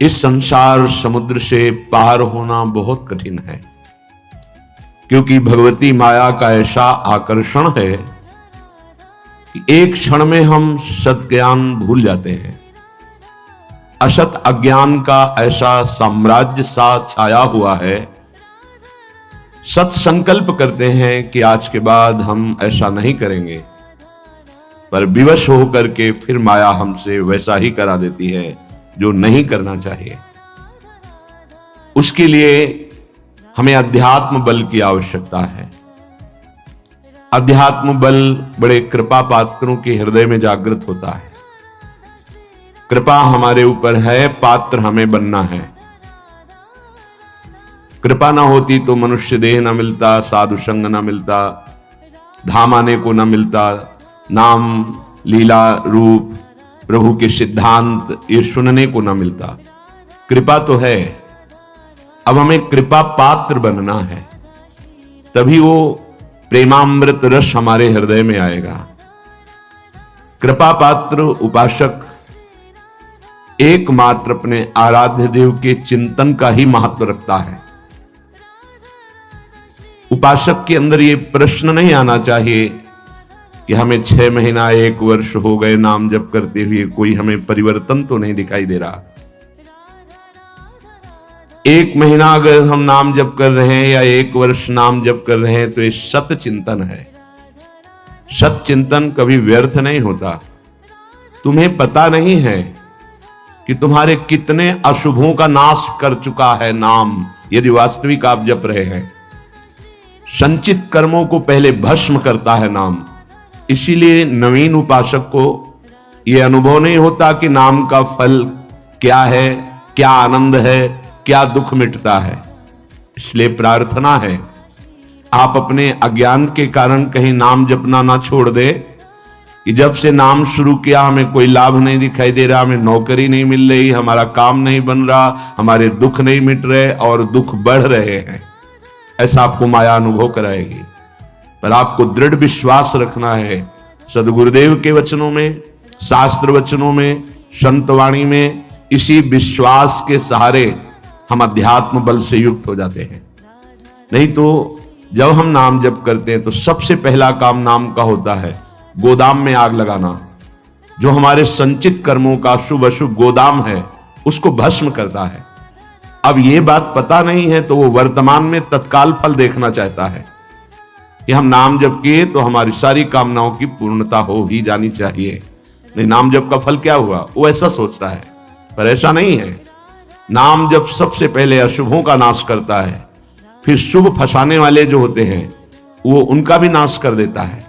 इस संसार समुद्र से पार होना बहुत कठिन है, क्योंकि भगवती माया का ऐसा आकर्षण है कि एक क्षण में हम सत ज्ञान भूल जाते हैं। असत अज्ञान का ऐसा साम्राज्य सा छाया हुआ है। सत संकल्प करते हैं कि आज के बाद हम ऐसा नहीं करेंगे, पर विवश होकर के फिर माया हमसे वैसा ही करा देती है जो नहीं करना चाहिए। उसके लिए हमें अध्यात्म बल की आवश्यकता है। अध्यात्म बल बड़े कृपा पात्रों के हृदय में जागृत होता है। कृपा हमारे ऊपर है, पात्र हमें बनना है। कृपा ना होती तो मनुष्य देह ना मिलता, साधु संग ना मिलता, धाम आने को ना मिलता, नाम लीला रूप प्रभु के सिद्धांत ये सुनने को ना मिलता। कृपा तो है, अब हमें कृपा पात्र बनना है, तभी वो प्रेमामृत रस हमारे हृदय में आएगा। कृपा पात्र उपासक एकमात्र अपने आराध्य देव के चिंतन का ही महत्व रखता है। उपासक के अंदर ये प्रश्न नहीं आना चाहिए कि हमें 6 महीना 1 वर्ष हो गए नाम जप करते हुए, कोई हमें परिवर्तन तो नहीं दिखाई दे रहा। 1 महीना अगर हम नाम जप कर रहे हैं या 1 वर्ष नाम जप कर रहे हैं तो ये सत चिंतन है। सत चिंतन कभी व्यर्थ नहीं होता। तुम्हें पता नहीं है कि तुम्हारे कितने अशुभों का नाश कर चुका है नाम, यदि वास्तविक आप जप रहे हैं। संचित कर्मों को पहले भस्म करता है नाम। इसीलिए नवीन उपासक को यह अनुभव नहीं होता कि नाम का फल क्या है, क्या आनंद है, क्या दुख मिटता है। इसलिए प्रार्थना है आप अपने अज्ञान के कारण कहीं नाम जपना ना छोड़ दे कि जब से नाम शुरू किया हमें कोई लाभ नहीं दिखाई दे रहा, हमें नौकरी नहीं मिल रही, हमारा काम नहीं बन रहा, हमारे दुख नहीं मिट रहे और दुख बढ़ रहे हैं। ऐसा आपको माया अनुभव कराएगी। पर आपको दृढ़ विश्वास रखना है सदगुरुदेव के वचनों में, शास्त्र वचनों में, संत वाणी में। इसी विश्वास के सहारे हम अध्यात्म बल से युक्त हो जाते हैं। नहीं तो जब हम नाम जप करते हैं तो सबसे पहला काम नाम का होता है गोदाम में आग लगाना। जो हमारे संचित कर्मों का शुभ अशुभ गोदाम है उसको भस्म करता है। अब ये बात पता नहीं है तो वो वर्तमान में तत्काल फल देखना चाहता है कि हम नाम जप किए तो हमारी सारी कामनाओं की पूर्णता हो ही जानी चाहिए। नहीं, नाम जप का फल क्या हुआ, वो ऐसा सोचता है, पर ऐसा नहीं है। नाम जप सबसे पहले अशुभों का नाश करता है, फिर शुभ फंसाने वाले जो होते हैं वो उनका भी नाश कर देता है।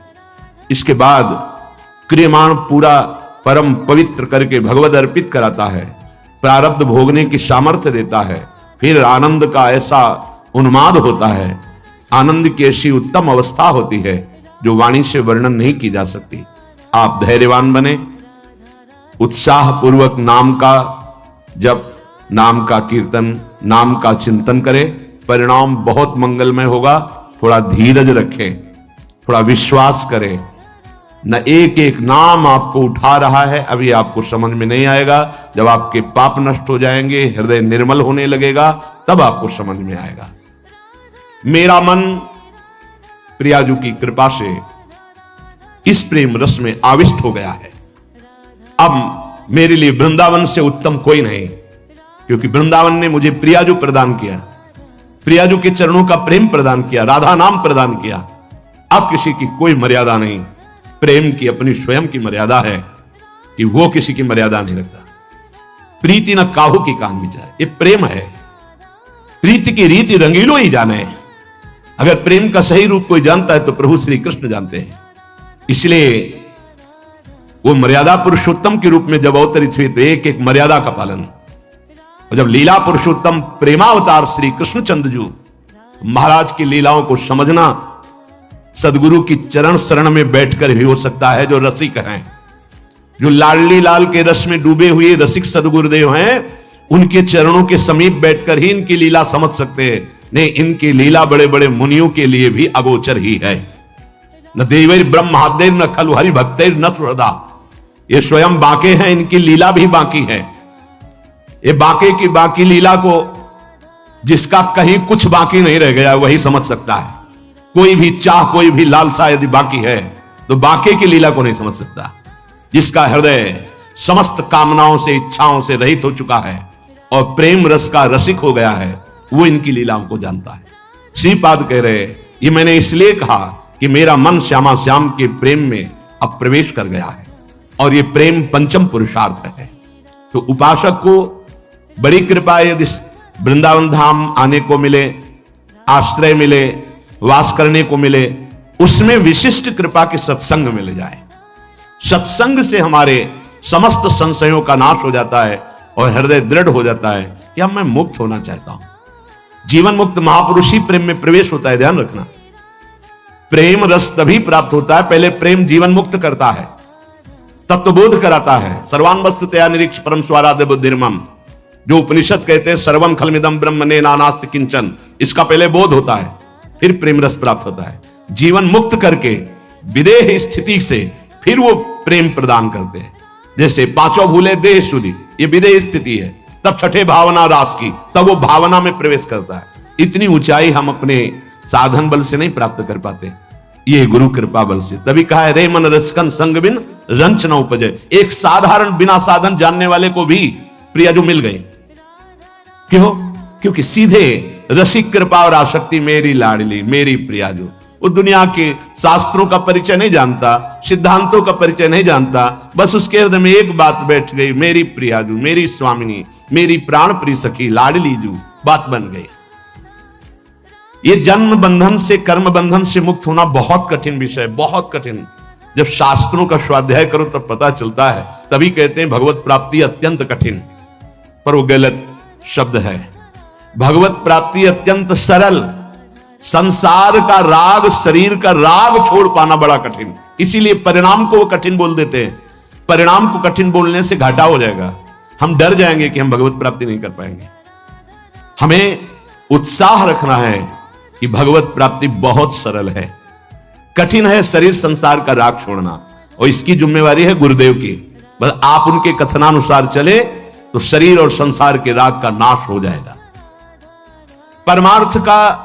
इसके बाद क्रियमाण पूरा परम पवित्र करके भगवद अर्पित कराता है, प्रारब्ध भोगने की सामर्थ्य देता है। फिर आनंद का ऐसा उन्माद होता है, आनंद की ऐसी उत्तम अवस्था होती है जो वाणी से वर्णन नहीं की जा सकती। आप धैर्यवान बने, उत्साह पूर्वक नाम का जप, नाम का कीर्तन, नाम का चिंतन करें, परिणाम बहुत मंगलमय होगा। थोड़ा धीरज रखें, थोड़ा विश्वास करें। न एक एक नाम आपको उठा रहा है, अभी आपको समझ में नहीं आएगा। जब आपके पाप नष्ट हो जाएंगे, हृदय निर्मल होने लगेगा, तब आपको समझ में आएगा। मेरा मन प्रियाजू की कृपा से इस प्रेम रस में आविष्ट हो गया है। अब मेरे लिए वृंदावन से उत्तम कोई नहीं, क्योंकि वृंदावन ने मुझे प्रियाजू प्रदान किया, प्रियाजू के चरणों का प्रेम प्रदान किया, राधा नाम प्रदान किया। अब किसी की कोई मर्यादा नहीं। प्रेम की अपनी स्वयं की मर्यादा है कि वो किसी की मर्यादा नहीं रखता। प्रीति न काहू की कान विचार, ये प्रेम है। प्रीति की रीति रंगीलो ही जाने। अगर प्रेम का सही रूप कोई जानता है तो प्रभु श्री कृष्ण जानते हैं। इसलिए वो मर्यादा पुरुषोत्तम के रूप में जब अवतरित हुए तो एक एक मर्यादा का पालन। और जब लीला पुरुषोत्तम प्रेमावतार श्री कृष्णचंद्र जी, महाराज की लीलाओं को समझना सदगुरु की चरण शरण में बैठकर ही हो सकता है। जो रसिक हैं, जो लाडली लाल के रस में डूबे हुए रसिक सदगुरुदेव हैं, उनके चरणों के समीप बैठकर ही इनकी लीला समझ सकते हैं। नहीं, इनकी लीला बड़े बड़े मुनियों के लिए भी अगोचर ही है। न देवैर ब्रह्मादेर न खलु हरि भक्तैर न हृदा, ये स्वयं बाके हैं, इनकी लीला भी बाकी है। ये बाकी की बाकी लीला को जिसका कहीं कुछ बाकी नहीं रह गया वही समझ सकता है। कोई भी चाह, कोई भी लालसा यदि बाकी है तो बाकी की लीला को नहीं समझ सकता। जिसका हृदय समस्त कामनाओं से, इच्छाओं से रहित हो चुका है और प्रेम रस का रसिक हो गया है, वो इनकी लीलाओं को जानता है। श्रीपाद कह रहे, ये मैंने इसलिए कहा कि मेरा मन श्यामा श्याम के प्रेम में अब प्रवेश कर गया है और ये प्रेम पंचम पुरुषार्थ है। तो उपासक को बड़ी कृपा यदि वृंदावन धाम आने को मिले, आश्रय मिले, वास करने को मिले, उसमें विशिष्ट कृपा के सत्संग मिल जाए। सत्संग से हमारे समस्त संशयों का नाश हो जाता है और हृदय दृढ़ हो जाता है कि अब मैं मुक्त होना चाहता हूं। जीवन मुक्त महापुरुष ही प्रेम में प्रवेश होता है, ध्यान रखना। प्रेम रस तभी प्राप्त होता है, पहले प्रेम जीवन मुक्त करता है, तत्वबोध कराता है। सर्वान वस्तुतया निरीक्ष परम स्वाराध्य बुद्धिर्मम, जो उपनिषद कहते हैं सर्वम खलमिदम ब्रह्मणे नानास्ति किंचन, इसका पहले बोध होता है, फिर प्रेम रस प्राप्त होता है। जीवन मुक्त करके विदेह स्थिति से फिर वो प्रेम प्रदान करते हैं। जैसे पांचों भूले देह शुद्धि, ये विदेह स्थिति है, तब छठे भावना रास की, तब वो भावना में प्रवेश करता है। इतनी ऊंचाई हम अपने साधन बल से नहीं प्राप्त कर पाते, ये गुरु कृपा बल से। तभी कहा है रे मन रसकन संग बिन रंच न उपजे। एक साधारण बिना साधन जानने वाले को भी प्रियाजू मिल गए। क्यों? क्योंकि सीधे रसिक कृपा और आसक्ति मेरी लाडली, मेरी प्रियाजू। वो दुनिया के शास्त्रों का परिचय नहीं जानता, सिद्धांतों का परिचय नहीं जानता, बस उसके हृदय में एक बात बैठ गई, मेरी प्रियाजू, मेरी स्वामिनी, मेरी प्राण प्रिय सखी, लाडली जू, बात बन गई। ये जन्म बंधन से, कर्म बंधन से मुक्त होना बहुत कठिन विषय, बहुत कठिन। जब शास्त्रों का स्वाध्याय करो तब पता चलता है। तभी कहते हैं भगवत प्राप्ति अत्यंत कठिन, पर वो गलत शब्द है। भगवत प्राप्ति अत्यंत सरल। संसार का राग, शरीर का राग छोड़ पाना बड़ा कठिन, इसीलिए परिणाम को वो कठिन बोल देते हैं। परिणाम को कठिन बोलने से घाटा हो जाएगा, हम डर जाएंगे कि हम भगवत प्राप्ति नहीं कर पाएंगे। हमें उत्साह रखना है कि भगवत प्राप्ति बहुत सरल है। कठिन है शरीर संसार का राग छोड़ना, और इसकी जिम्मेवारी है गुरुदेव की। बस आप उनके कथनानुसार चले तो शरीर और संसार के राग का नाश हो जाएगा। परमार्थ का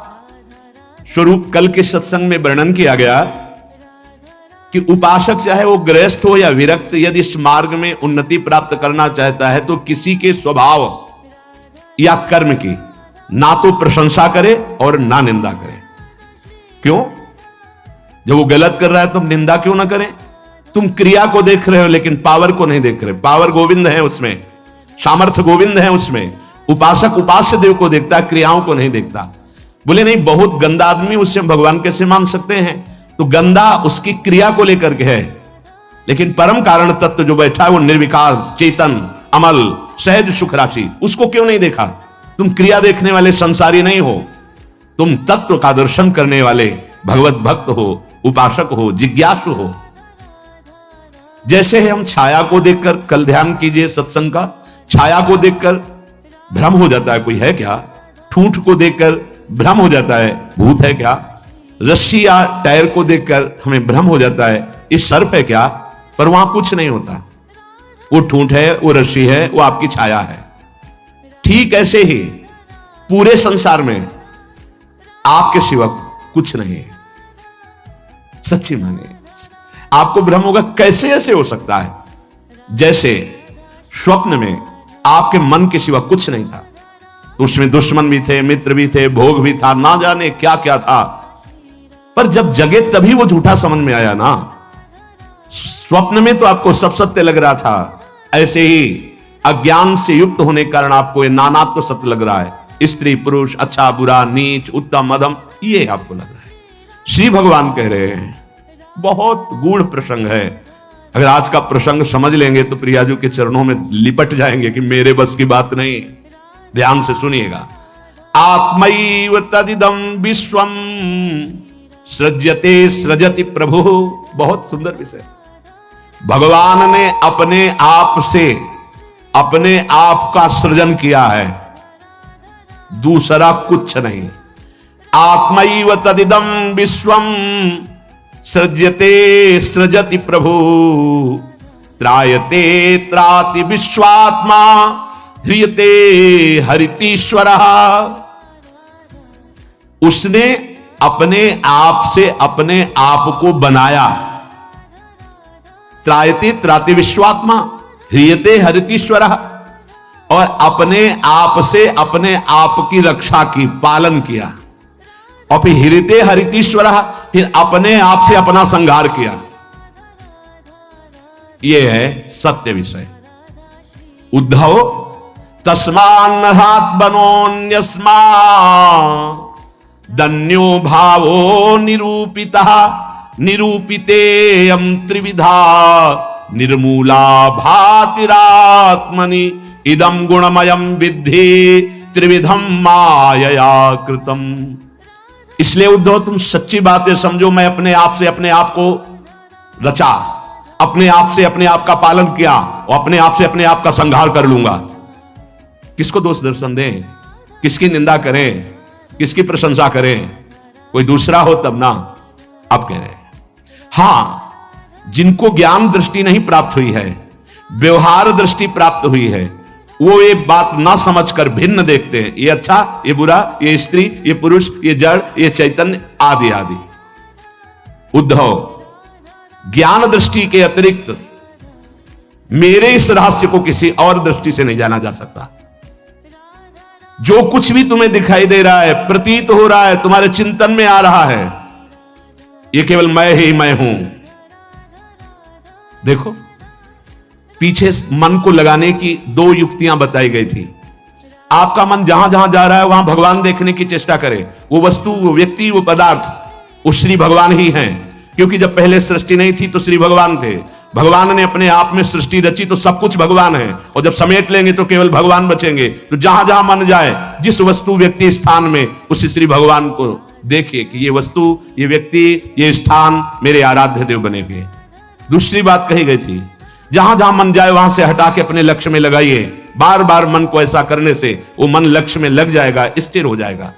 स्वरूप कल के सत्संग में वर्णन किया गया कि उपासक चाहे वो गृहस्थ हो या विरक्त, यदि इस मार्ग में उन्नति प्राप्त करना चाहता है तो किसी के स्वभाव या कर्म की ना तो प्रशंसा करे और ना निंदा करे। क्यों? जब वो गलत कर रहा है तुम निंदा क्यों ना करें? तुम क्रिया को देख रहे हो लेकिन पावर को नहीं देख रहे। पावर गोविंद है उसमें, सामर्थ्य गोविंद है उसमें। उपासक उपास्य देव को देखता है, क्रियाओं को नहीं देखता। बोले नहीं, बहुत गंदा आदमी, उससे भगवान कैसे मान सकते हैं? तो गंदा उसकी क्रिया को लेकर के है, लेकिन परम कारण तत्व जो बैठा है वो निर्विकार, चेतन, अमल, सहज सुख राशि, उसको क्यों नहीं देखा? तुम क्रिया देखने वाले संसारी नहीं हो, तुम तत्व का दर्शन करने वाले भगवत भक्त हो, उपासक हो, जिज्ञासु हो। जैसे हम छाया को देखकर, कल ध्यान कीजिए सत्संग का, छाया को देखकर भ्रम हो जाता है कोई है क्या? ठूंठ को देखकर भ्रम हो जाता है भूत है क्या? रस्सी या टायर को देखकर हमें भ्रम हो जाता है ये सर्प है क्या? पर वहां कुछ नहीं होता, वो ठूंठ है, वो रस्सी है, वो आपकी छाया है। ठीक ऐसे ही पूरे संसार में आपके सिवा कुछ नहीं है। सच्ची माने आपको भ्रम होगा, कैसे ऐसे हो सकता है? जैसे स्वप्न में आपके मन के सिवा कुछ नहीं था, तो उसमें दुश्मन भी थे, मित्र भी थे, भोग भी था, ना जाने क्या क्या था, पर जब जगे तभी वो झूठा समझ में आया ना। स्वप्न में तो आपको सब सत्य लग रहा था, ऐसे ही अज्ञान से युक्त होने के कारण आपको ये नानात्व तो सत्य लग रहा है। स्त्री पुरुष, अच्छा बुरा, नीच उत्तम मध्यम, ये आपको लग रहा है। श्री भगवान कह रहे हैं बहुत गूढ़ प्रसंग है। अगर आज का प्रसंग समझ लेंगे तो प्रियाजू के चरणों में लिपट जाएंगे कि मेरे बस की बात नहीं। ध्यान से सुनिएगा। आत्मैव तदिदं विश्वम सृज्यते सृजति प्रभु। बहुत सुंदर विषय। भगवान ने अपने आप से अपने आप का सृजन किया है, दूसरा कुछ नहीं। आत्मैव तदिदं विश्वम सृज्यते सृजति प्रभु त्रायते त्राति विश्वात्मा ह्रियते हरितीश्वरः, उसने अपने आप से अपने आप को बनाया। त्रायते त्राति विश्वात्मा, ह्रियते हरितीश्वरः, और अपने आप से अपने आप की रक्षा की, पालन किया। और फिर ह्रियते हरितीश्वरः, फिर अपने आप से अपना संहार किया। यह है सत्य विषय। उद्धव तस्मान्नहात् बनोन्यस्मा दन्यो भावो निरूपितः, निरूपितेयं त्रिविधा निर्मूला भातिरात्मनि इदं गुणमयं विद्धि त्रिविधम मायया कृतम। इसलिए उद्धव तुम सच्ची बातें समझो। मैं अपने आप से अपने आप को रचा, अपने आप से अपने आप का पालन किया और अपने आप से अपने आप का संहार कर लूंगा। किसको दोष दर्शन दें, किसकी निंदा करें, किसकी प्रशंसा करें? कोई दूसरा हो तब ना। आप कह रहे हैं हां, जिनको ज्ञान दृष्टि नहीं प्राप्त हुई है, व्यवहार दृष्टि प्राप्त हुई है, वो ये बात ना समझकर भिन्न देखते हैं। ये अच्छा, ये बुरा, ये स्त्री, ये पुरुष, ये जड़, ये चैतन्य, आदि आदि। उद्धव, ज्ञान दृष्टि के अतिरिक्त मेरे इस रहस्य को किसी और दृष्टि से नहीं जाना जा सकता। जो कुछ भी तुम्हें दिखाई दे रहा है, प्रतीत हो रहा है, तुम्हारे चिंतन में आ रहा है, ये केवल मैं ही मैं हूं। देखो, पीछे मन को लगाने की दो युक्तियां बताई गई थी। आपका मन जहां जहां जा रहा है वहां भगवान देखने की चेष्टा करे। वो वस्तु, वो व्यक्ति, वो पदार्थ, वो श्री भगवान ही हैं। क्योंकि जब पहले सृष्टि नहीं थी तो श्री भगवान थे। भगवान ने अपने आप में सृष्टि रची तो सब कुछ भगवान है, और जब समेट लेंगे तो केवल भगवान बचेंगे। तो जहां जहां मन जाए, जिस वस्तु व्यक्ति स्थान में, उस श्री भगवान को देखिए कि ये वस्तु, ये व्यक्ति, ये स्थान मेरे आराध्य देव बने हुए। दूसरी बात कही गई थी, जहां जहां मन जाए वहां से हटा के अपने लक्ष्य में लगाइए। बार बार मन को ऐसा करने से वो मन लक्ष्य में लग जाएगा, स्थिर हो जाएगा।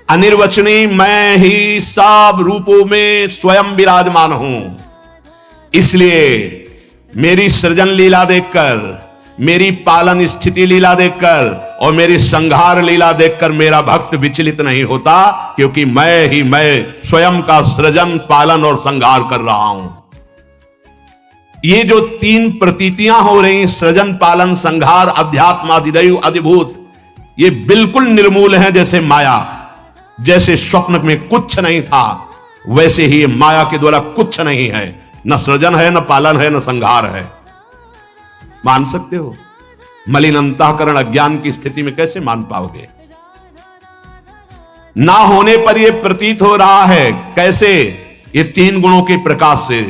अनिर्वचनीय मैं ही सब रूपों में स्वयं विराजमान हूं। इसलिए मेरी सृजन लीला देखकर, मेरी पालन स्थिति लीला देखकर और मेरी संहार लीला देखकर मेरा भक्त विचलित नहीं होता, क्योंकि मैं ही मैं स्वयं का सृजन, पालन और संहार कर रहा हूं। ये जो तीन प्रतीतियां हो रही, सृजन, पालन, संहार, अध्यात्म, अधिदैव, अधिभूत, ये बिल्कुल निर्मूल हैं। जैसे माया, जैसे स्वप्न में कुछ नहीं था, वैसे ही माया के द्वारा कुछ नहीं है। न सृजन है, न पालन है, न संहार है। मान सकते हो? मलिन अंतःकरण अज्ञान की स्थिति में कैसे मान पाओगे? ना होने पर यह प्रतीत हो रहा है। कैसे? ये तीन गुणों के प्रकाश से,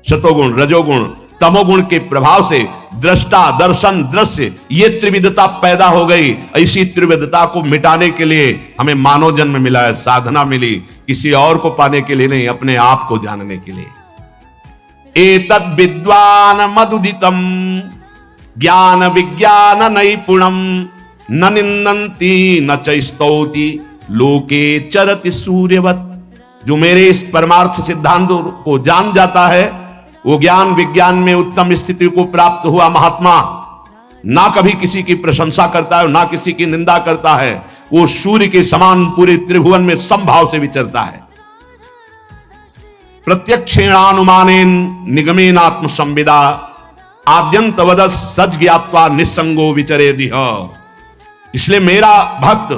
सतोगुण, रजोगुण, तमोगुण के प्रभाव से दृष्टा, दर्शन, दृश्य, ये त्रिविधता पैदा हो गई। ऐसी त्रिविधता को मिटाने के लिए हमें मानव जन्म मिला है, साधना मिली, किसी और को पाने के लिए नहीं, अपने आप को जानने के लिए। एतद् विद्वान मदुदितम ज्ञान विज्ञान नैपुणम न निंदन्ति न च स्तौति लोके चरति सूर्यवत्। जो मेरे इस परमार्थ सिद्धांत को जान जाता है, वो ज्ञान विज्ञान में उत्तम स्थिति को प्राप्त हुआ महात्मा ना कभी किसी की प्रशंसा करता है, ना किसी की निंदा करता है। वो सूर्य के समान पूरे त्रिभुवन में समभाव से विचरता है। प्रत्यक्षेणानुमानेन निगमेन आत्म संविदा आद्यंतवद सच ज्ञात्वा निस्संगो विचरेदिह। इसलिए मेरा भक्त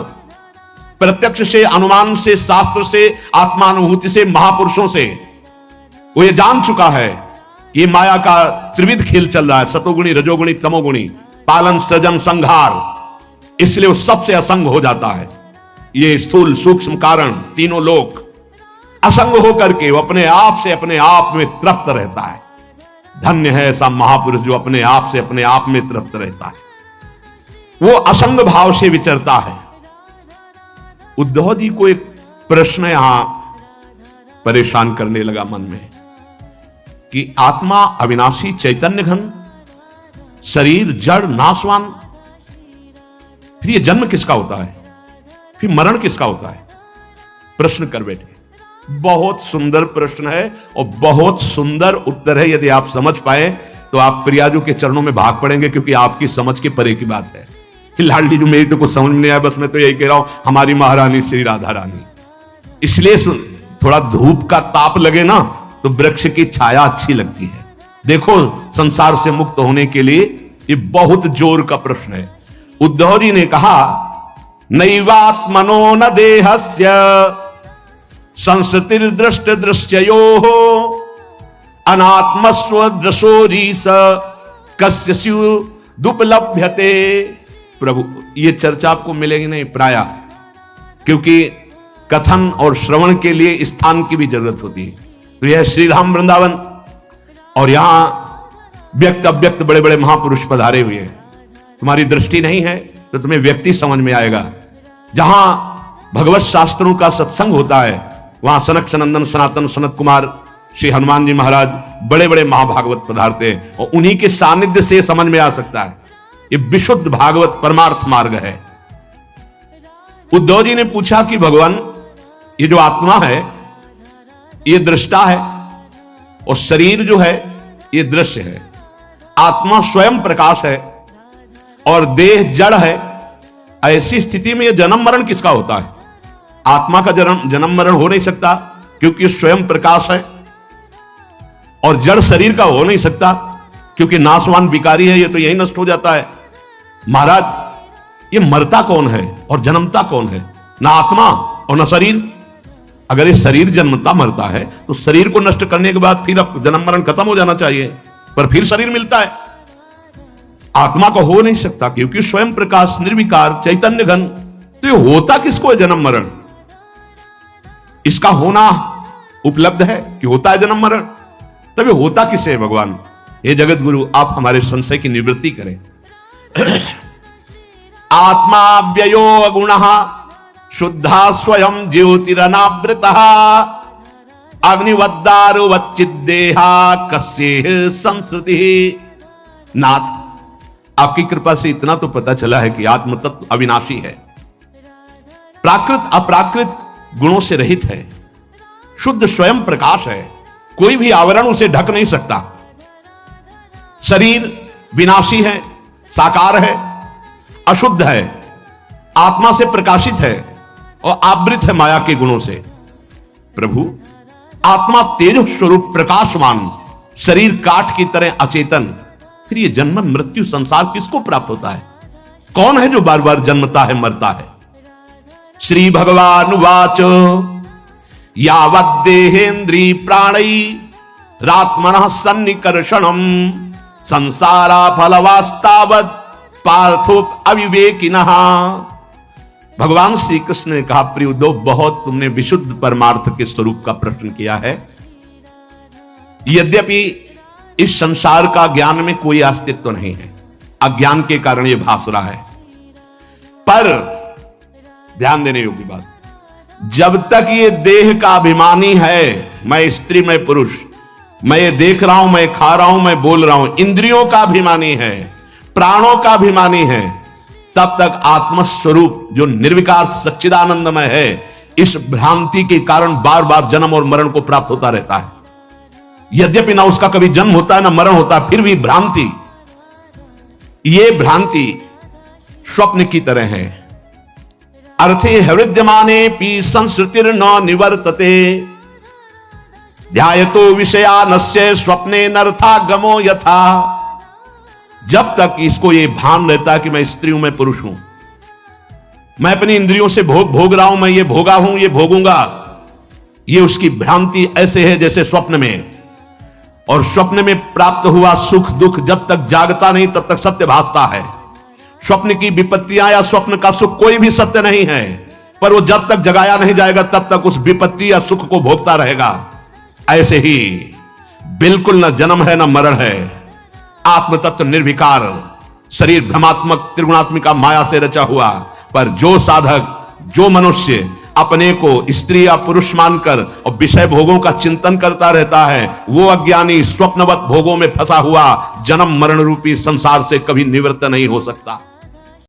प्रत्यक्ष से, अनुमान से, शास्त्र से, आत्मानुभूति से, महापुरुषों से वो ये जान चुका है ये माया का त्रिविध खेल चल रहा है, सतोगुणी, रजोगुणी, तमोगुणी, पालन, सृजन, संहार। इसलिए वो सबसे असंग हो जाता है। ये स्थूल, सूक्ष्म कारण, तीनों लोक असंग होकर के वो अपने आप से अपने आप में तृप्त रहता है। धन्य है ऐसा महापुरुष जो अपने आप से अपने आप में तृप्त रहता है, वो असंग भाव से विचरता है। उद्धव जी को एक प्रश्न यहां परेशान करने लगा मन में कि आत्मा अविनाशी, चैतन्य घन, शरीर जड़ नाशवान, फिर ये जन्म किसका होता है, फिर मरण किसका होता है? प्रश्न कर बैठे। बहुत सुंदर प्रश्न है और बहुत सुंदर उत्तर है। यदि आप समझ पाए तो आप प्रियाजू के चरणों में भाग पड़ेंगे, क्योंकि आपकी समझ के परे की बात है। लाडली जो मेरी तो कुछ समझ में नहीं आया, बस मैं तो यही कह रहा हूं, हमारी महारानी श्री राधा रानी। इसलिए थोड़ा धूप का ताप लगे ना तो वृक्ष की छाया अच्छी लगती है। देखो, संसार से मुक्त होने के लिए ये बहुत जोर का प्रश्न है। उद्धव जी ने कहा, नैवात्मनो न देहस्य संस्कृतिर दृष्ट दृश्यो अनात्मस्व दृशोरीस कस्य स्युदुपलभ्यते। प्रभु, ये चर्चा आपको मिलेगी नहीं प्राय, क्योंकि कथन और श्रवण के लिए स्थान की भी जरूरत होती है। तो यह श्रीधाम वृंदावन, और यहां व्यक्त अव्यक्त बड़े बड़े महापुरुष पधारे हुए हैं। तुम्हारी दृष्टि नहीं है तो तुम्हें व्यक्ति समझ में आएगा। जहां भगवत शास्त्रों का सत्संग होता है वहां सनक सनंदन सनातन सनत कुमार श्री हनुमान जी महाराज बड़े बड़े महाभागवत पधारते हैं, और उन्हीं के सानिध्य से समझ में आ सकता है। ये विशुद्ध भागवत परमार्थ मार्ग है। उद्धव जी ने पूछा कि भगवान, ये जो आत्मा है ये दृष्टा है, और शरीर जो है ये दृश्य है। आत्मा स्वयं प्रकाश है और देह जड़ है। ऐसी स्थिति में ये जन्म मरण किसका होता है? आत्मा का जन्म मरण हो नहीं सकता, क्योंकि स्वयं प्रकाश है, और जड़ शरीर का हो नहीं सकता, क्योंकि नाशवान विकारी है, ये तो यही नष्ट हो जाता है। महाराज, ये मरता कौन है और जन्मता कौन है? ना आत्मा और ना शरीर। अगर ये शरीर जन्मता मरता है तो शरीर को नष्ट करने के बाद फिर अब जन्म मरण खत्म हो जाना चाहिए, पर फिर शरीर मिलता है। आत्मा को हो नहीं सकता, क्योंकि स्वयं प्रकाश निर्विकार चैतन्य घन। तो ये होता किसको है जन्म मरण? इसका होना उपलब्ध है कि होता है जन्म मरण, तब ये होता किसे है भगवान? हे जगत गुरु, आप हमारे संशय की निवृत्ति करें। आत्मा व्ययो गुणः शुद्धा स्वयं ज्योतिरनावृतः अग्निवद्दारुवच्चिद्देहा कस्य संस्कृति। नाथ, आपकी कृपा से इतना तो पता चला है कि आत्म तत्व अविनाशी है, प्राकृत अप्राकृत गुणों से रहित है, शुद्ध स्वयं प्रकाश है, कोई भी आवरण उसे ढक नहीं सकता। शरीर विनाशी है, साकार है, अशुद्ध है, आत्मा से प्रकाशित है और आवृत है माया के गुणों से। प्रभु, आत्मा तेज स्वरूप प्रकाशमान, शरीर काठ की तरह अचेतन, फिर ये जन्म मृत्यु संसार किसको प्राप्त होता है? कौन है जो बार बार जन्मता है मरता है? श्री भगवान वाच यावद्देहेन्द्री प्राणै रात्मनः सन्निकर्षणम् संसारा फलवास्तावत् पार्थो अविवेकिनः। भगवान श्री कृष्ण ने कहा, प्रिय उद्धव, बहुत तुमने विशुद्ध परमार्थ के स्वरूप का प्रश्न किया है। यद्यपि इस संसार का ज्ञान में कोई अस्तित्व नहीं है, अज्ञान के कारण यह भास रहा है, पर ध्यान देने योग्य बात, जब तक ये देह का अभिमानी है, मैं स्त्री मैं पुरुष, मैं ये देख रहा हूं, मैं खा रहा हूं, मैं बोल रहा हूं, इंद्रियों का अभिमानी है, प्राणों का अभिमानी है, तब तक आत्मस्वरूप जो निर्विकार सच्चिदानंदमय है, इस भ्रांति के कारण बार बार जन्म और मरण को प्राप्त होता रहता है। यद्यपि ना उसका कभी जन्म होता है ना मरण होता है, फिर भी भ्रांति, ये भ्रांति स्वप्न की तरह है। अर्थे हृद्यमाने पी संस्कृतिर न निवर्तते ध्यायतो विषयानस्य स्वप्ने नर्थागमो यथा। जब तक इसको ये भान रहता है कि मैं स्त्री हूं, मैं पुरुष हूं, मैं अपनी इंद्रियों से भोग रहा हूं, मैं ये भोगा हूं, ये भोगूंगा, ये उसकी भ्रांति ऐसे है जैसे स्वप्न में। और स्वप्न में प्राप्त हुआ सुख दुख जब तक जागता नहीं तब तक सत्य भासता है। स्वप्न की विपत्तियां या स्वप्न का सुख कोई भी सत्य नहीं है, पर वो जब तक जगाया नहीं जाएगा तब तक उस विपत्ति या सुख को भोगता रहेगा। ऐसे ही बिल्कुल न जन्म है न मरण है, आत्म तत्व निर्विकार, शरीर भ्रमात्मक त्रिगुणात्मिका माया से रचा हुआ। पर जो साधक, जो मनुष्य अपने को स्त्री या पुरुष मानकर और विषय भोगों का चिंतन करता रहता है, वो अज्ञानी स्वप्नवत भोगों में फंसा हुआ जन्म मरण रूपी संसार से कभी निवृत्त नहीं हो सकता।